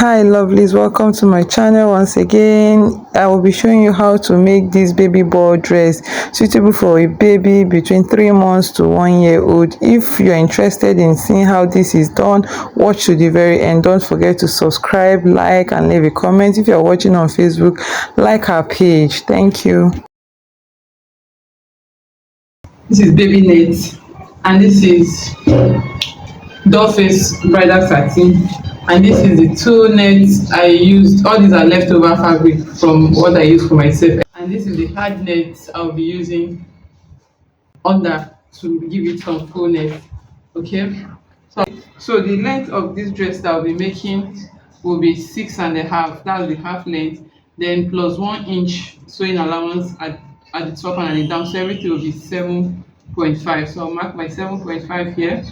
Hi lovelies, welcome to my channel once again. I will be showing you how to make this baby ball dress suitable for a baby between 3 months to 1 year old. If you're interested in seeing how this is done, watch to the very end. Don't forget to subscribe, like and leave a comment. If you're watching on Facebook, like our page. Thank you. This is baby net, and this is doll face bridal satin, and this is the two nets I used. All these are leftover fabric from what I used for myself, and this is the hard net I'll be using under to give it some fullness. Okay, so the length of this dress that I'll be making will be 6.5. That's the half length, then plus 1 inch sewing allowance at the top and at the down, so everything will be 7.5. So I'll mark my 7.5 here.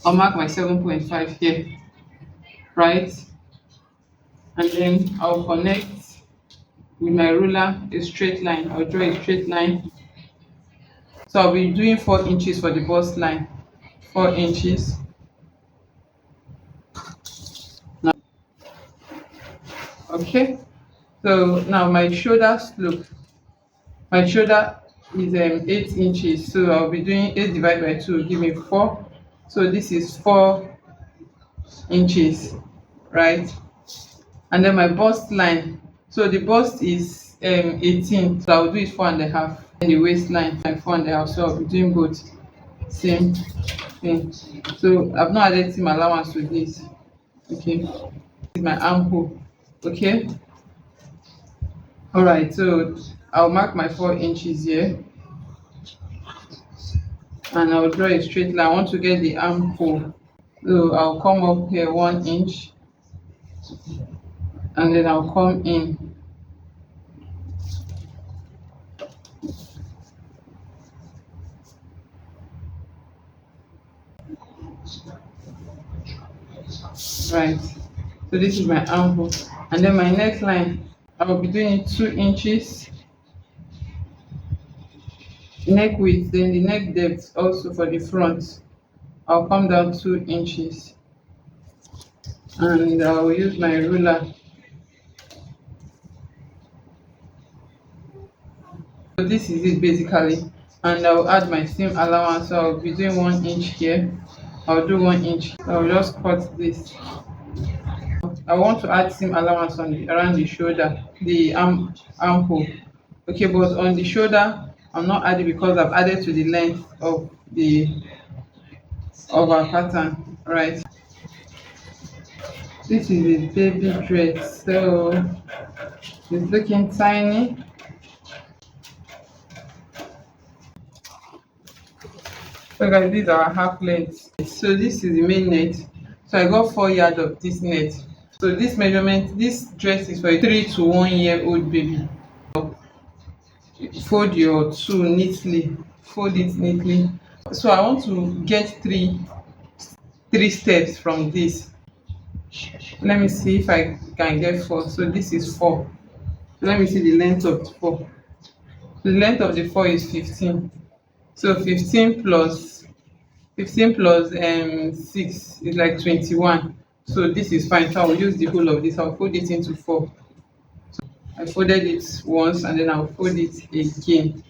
I'll mark my 7.5 here, right? And then I'll connect with my ruler a straight line. I'll draw a straight line. So I'll be doing 4 inches for the bust line. 4 inches. Now, okay. So now my shoulder slope. My shoulder is 8 inches. So I'll be doing 8 divided by 2 give me 4. So this is 4 inches, right? And then my bust line, so the bust is 18, so I'll do it 4.5. And the waistline like 4.5, so I'll be doing both same thing. So I've not added seam allowance to this. Okay, this is my armhole. Okay, all right, so I'll mark my 4 inches here and I'll draw a straight line. I want to get the armhole, so I'll come up here 1 inch and then I'll come in. Right, so this is my armhole, and then my neckline, I will be doing it 2 inches neck width, then the neck depth also for the front, I'll come down 2 inches and I'll use my ruler. So this is it basically, and I'll add my seam allowance. So I'll be doing 1 inch here. I'll do 1 inch. I'll just cut this. I want to add seam allowance on around the shoulder, the armhole. Okay, but on the shoulder I'm not adding because I've added to the length of our pattern. Right, this is a baby dress, so it's looking tiny. So guys, these are half length. So this is the main net. So I got 4 yards of this net. So this measurement, this dress is for a 3 to 1 year old baby. Fold your two neatly, fold it neatly. So I want to get three steps from this. Let me see if I can get 4. So this is 4. So let me see the length of the 4. The length of the 4 is 15. So 15 plus 6 is like 21. So this is fine. So I'll use the whole of this. I'll fold it into 4. So I folded it once and then I'll fold it again.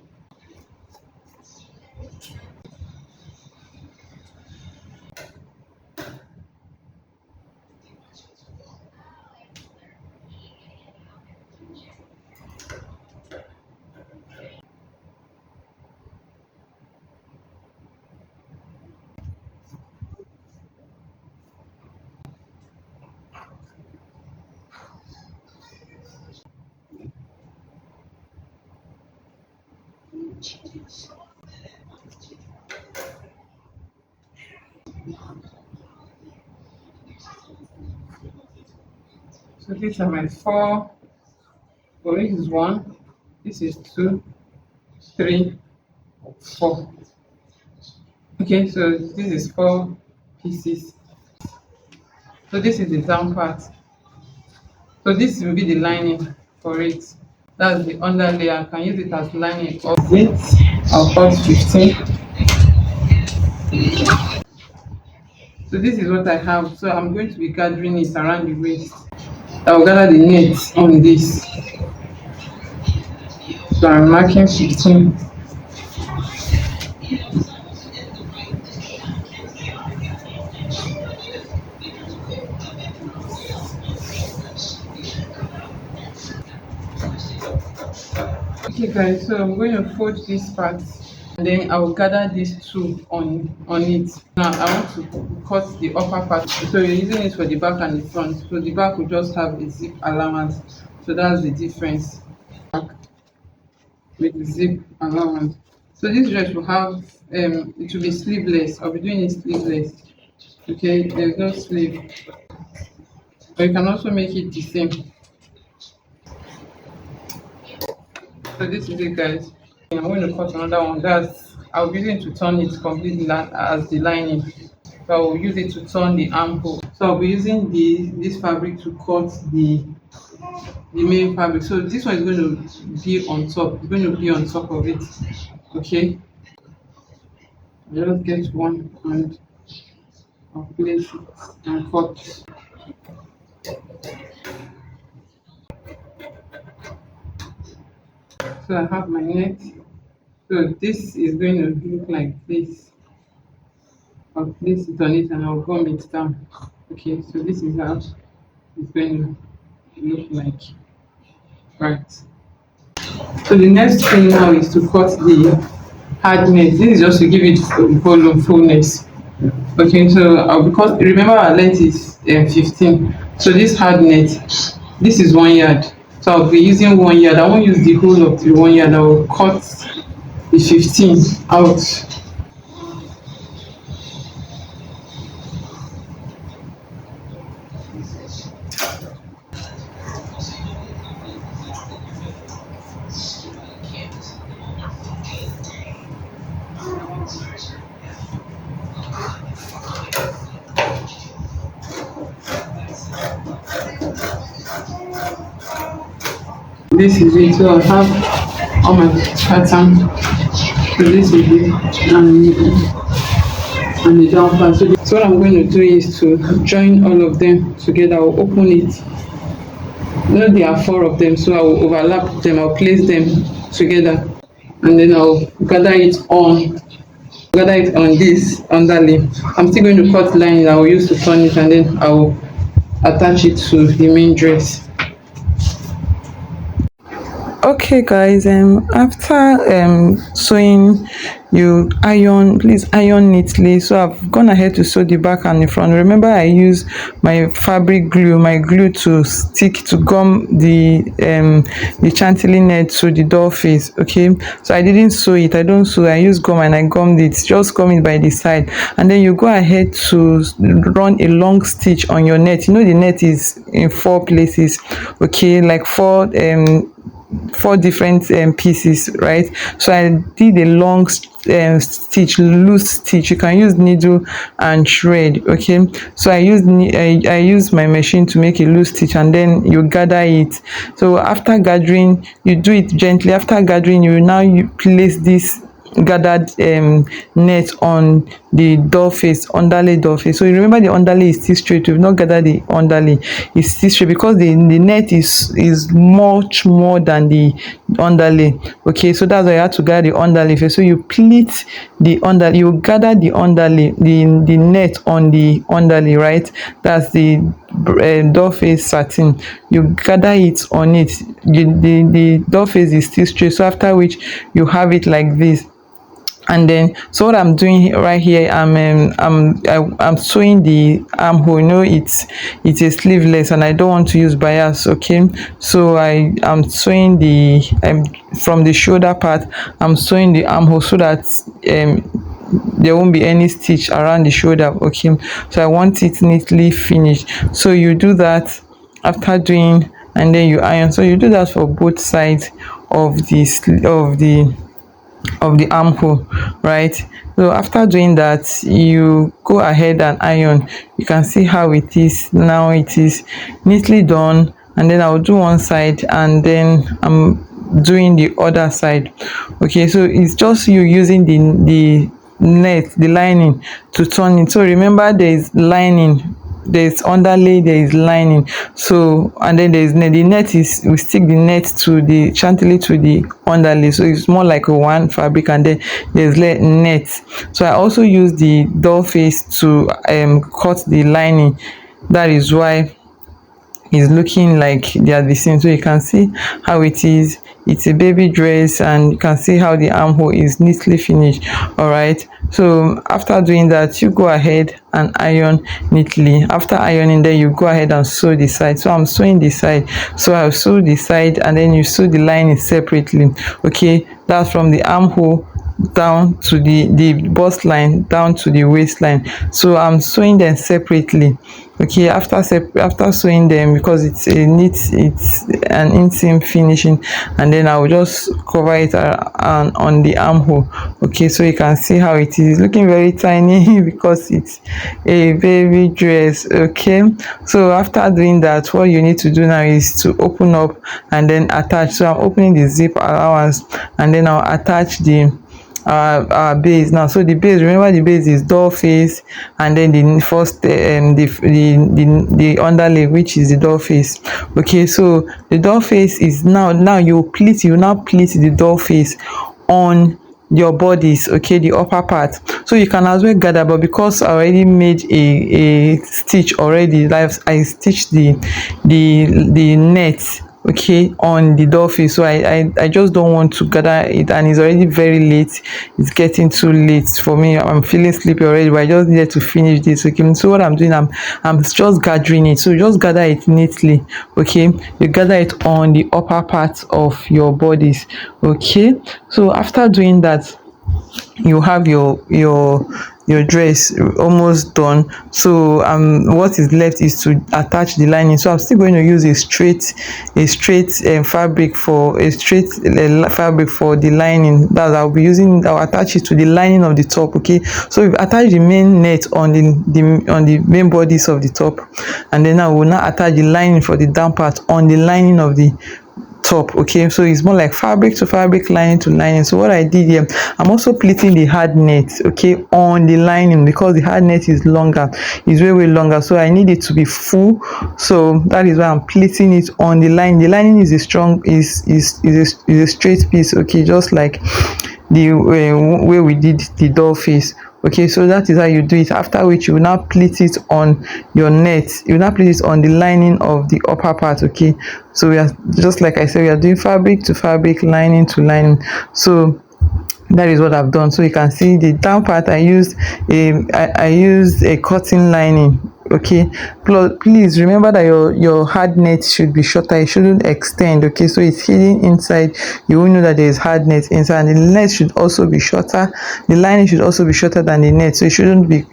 So these are my 4. So this is 1, this is 2, 3, 4. Okay, so this is 4 pieces. So this is the down part. So this will be the lining for it. That's the underlayer. I can use it as lining of it. I'll cut 15. So this is what I have. So I'm going to be gathering it around the waist. I will gather the net on this. So I'm marking 15. Okay guys, so I'm going to fold this part and then I will gather these two on it. Now I want to cut the upper part. So you're using it for the back and the front. So the back will just have a zip allowance. So that's the difference. Back with the zip allowance. So this dress will have it will be sleeveless. I'll be doing it sleeveless. Okay, there's no sleeve. But you can also make it the same. So this is it guys. I'm going to cut another one. That's I'll be using to turn it completely as the lining. So I will use it to turn the armhole. So I'll be using this fabric to cut the main fabric. So this one is going to be on top. It's going to be on top of it. Okay. I'll just get one and I'll place it and cut. So I have my net. So this is going to look like this. I'll place it on it and I'll gum it down. Okay, so this is how it's going to look like. Right. So the next thing now is to cut the hardness. This is just to give it volume, fullness. Okay, so because remember our length is 15. So this hardness, this is 1 yard. So I'll be using 1 yard. I won't use the whole of the 1 yard. I will cut the 15 out. This is it. So I have all my pattern. So this is it and the down part. So what I'm going to do is to join all of them together. I'll open it. Now there are 4 of them, so I will overlap them. I'll place them together and then I'll gather it on this underlay. I'm still going to cut line I will use to turn it and then I will attach it to the main dress. Okay guys, after sewing, you please iron neatly. So I've gone ahead to sew the back and the front. Remember, I use my fabric glue, to stick to gum the chantilly net to the doll face. Okay, so I didn't sew it. I don't sew. I use gum and I gummed it. Just gum it by the side, and then you go ahead to run a long stitch on your net. You know the net is in 4 places. Okay, like 4 different pieces, right? So I did a long stitch, loose stitch. You can use needle and thread. Okay, so I use my machine to make a loose stitch and then you gather it. So after gathering, you do it gently. After gathering, you place this gathered net on the doll face, underlay doll face. So you remember the underlay is still straight. We've not gathered the underlay, it's still straight because the net is much more than the underlay. Okay, so that's why you have to gather the underlay first. So you pleat the underlay, you gather the underlay, the net on the underlay, right? That's the doll face satin. You gather it on it. The doll face is still straight, so after which you have it like this. And then so what I'm doing right here, I'm sewing the armhole. You know, it's a sleeveless and I don't want to use bias. Okay, so I'm sewing the from the shoulder part, I'm sewing the armhole so that there won't be any stitch around the shoulder. Okay, so I want it neatly finished. So you do that after doing, and then you iron. So you do that for both sides of the armhole, right? So after doing that, you go ahead and iron. You can see how it is now. It is neatly done, and then I'll do one side and then I'm doing the other side. Okay, so it's just you using the net, the lining, to turn it. So remember, there is lining, there's underlay, there is lining. So and then there's net. The net is, we stick the net to the chantilly to the underlay, so it's more like a one fabric, and then there's net. So I also use the doll face to cut the lining. That is why is looking like they are the same. So you can see how it is. It's a baby dress, and you can see how the armhole is neatly finished. All right, so after doing that, you go ahead and iron neatly. After ironing, then you go ahead and sew the side. So I'm sewing the side, so I'll sew the side, and then you sew the lining separately. Okay, that's from the armhole down to the bust line down to the waistline. So I'm sewing them separately. Okay, after sewing them, because it's a neat, it's an inseam finishing, and then I will just cover it on the armhole. Okay, so you can see how it is looking very tiny because it's a baby dress. Okay, so after doing that, what you need to do now is to open up and then attach. So I'm opening the zip allowance, and then I'll attach the our base now. So the base, remember, the base is doll face, and then the first the underlay, which is the doll face. Okay, so the doll face is now you now pleat the doll face on your bodice. Okay, the upper part. So you can as well gather, but because I already made a stitch already, like I stitched the net, okay, on the doll face. So I just don't want to gather it, and it's already very late. It's getting too late for me. I'm feeling sleepy already, but I just needed to finish this. Okay, so what I'm doing, I'm just gathering it. So just gather it neatly. Okay, you gather it on the upper part of your bodies. Okay, so after doing that, you have your dress almost done. So what is left is to attach the lining. So I'm still going to use a straight fabric for fabric for the lining. That I'll attach it to the lining of the top. Okay, so we've attached the main net on the main bodice of the top, and then I will now attach the lining for the down part on the lining of the top. Okay, so it's more like fabric to fabric, lining to lining. So what I did here, I'm also pleating the hard net, okay, on the lining, because the hard net is longer, is way longer, so I need it to be full. So that is why I'm pleating it on the line. The lining is a strong, is a straight piece. Okay, just like the way we did the doll face. Okay, so that is how you do it. After which, you will now pleat it on your net. You will now pleat it on the lining of the upper part. Okay, so we are, just like I said, we are doing fabric to fabric, lining to lining. So that is what I've done. So you can see the down part, I used a cotton lining. Okay, please remember that your hard net should be shorter. It shouldn't extend. Okay, so it's hidden inside. You will know that there is hard net inside, and the net should also be shorter. The lining should also be shorter than the net, so it shouldn't be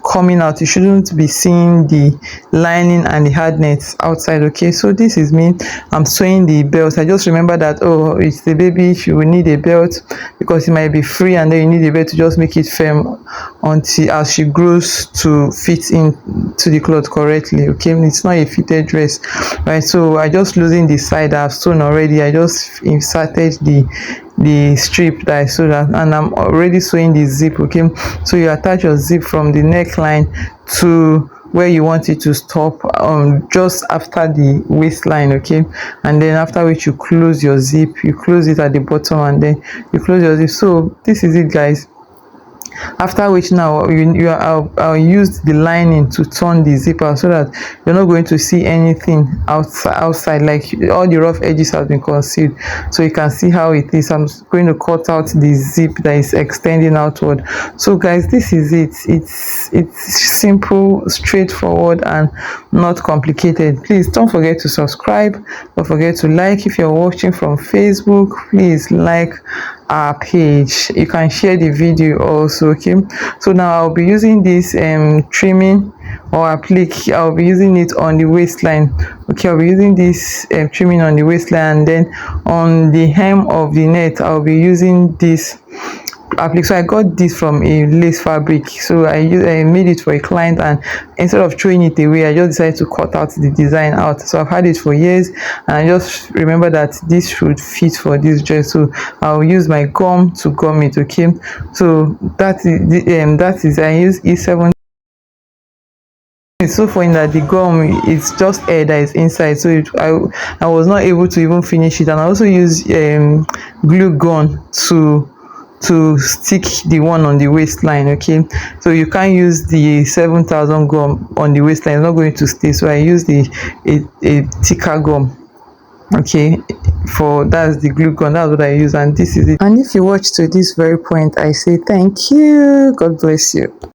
coming out. You shouldn't be seeing the lining and the hard net outside. Okay, so this is me. I'm sewing the belt. I just remember that, oh, it's the baby, she will need a belt because it might be free, and then you need a belt to just make it firm until as she grows to fit in to the cloth correctly. Okay, it's not a fitted dress, right? So I just loosened the side I've sewn already. I just inserted the strip that I sewed, and I'm already sewing the zip. Okay, so you attach your zip from the neckline to where you want it to stop, just after the waistline. Okay, and then after which you close your zip. You close it at the bottom, and then you close your zip. So this is it, guys. After which, now I'll use the lining to turn the zipper, so that you're not going to see anything outside, like all the rough edges have been concealed. So you can see how it is. I'm going to cut out the zip that is extending outward. So guys, this is it. It's simple, straightforward, and not complicated. Please don't forget to subscribe. Don't forget to like. If you're watching from Facebook, please like our page. You can share the video also. Okay, so now I'll be using this trimming or applique. I'll be using it on the waistline. Okay, I'll be using this trimming on the waistline, and then on the hem of the net I'll be using this applique. So I got this from a lace fabric, so I made it for a client, and instead of throwing it away, I just decided to cut out the design out. So I've had it for years, and I just remember that this should fit for this dress, so I'll use my gum to gum it. Okay, so that is I use E7. It's so funny that the gum, it's just air that is inside, so I was not able to even finish it. And I also use glue gun to stick the one on the waistline. Okay, so you can't use the 7,000 gum on the waistline, it's not going to stay, so I use a thicker gum. Okay, for that's the glue gun, that's what I use, and this is it. And if you watch to this very point, I say thank you, God bless you.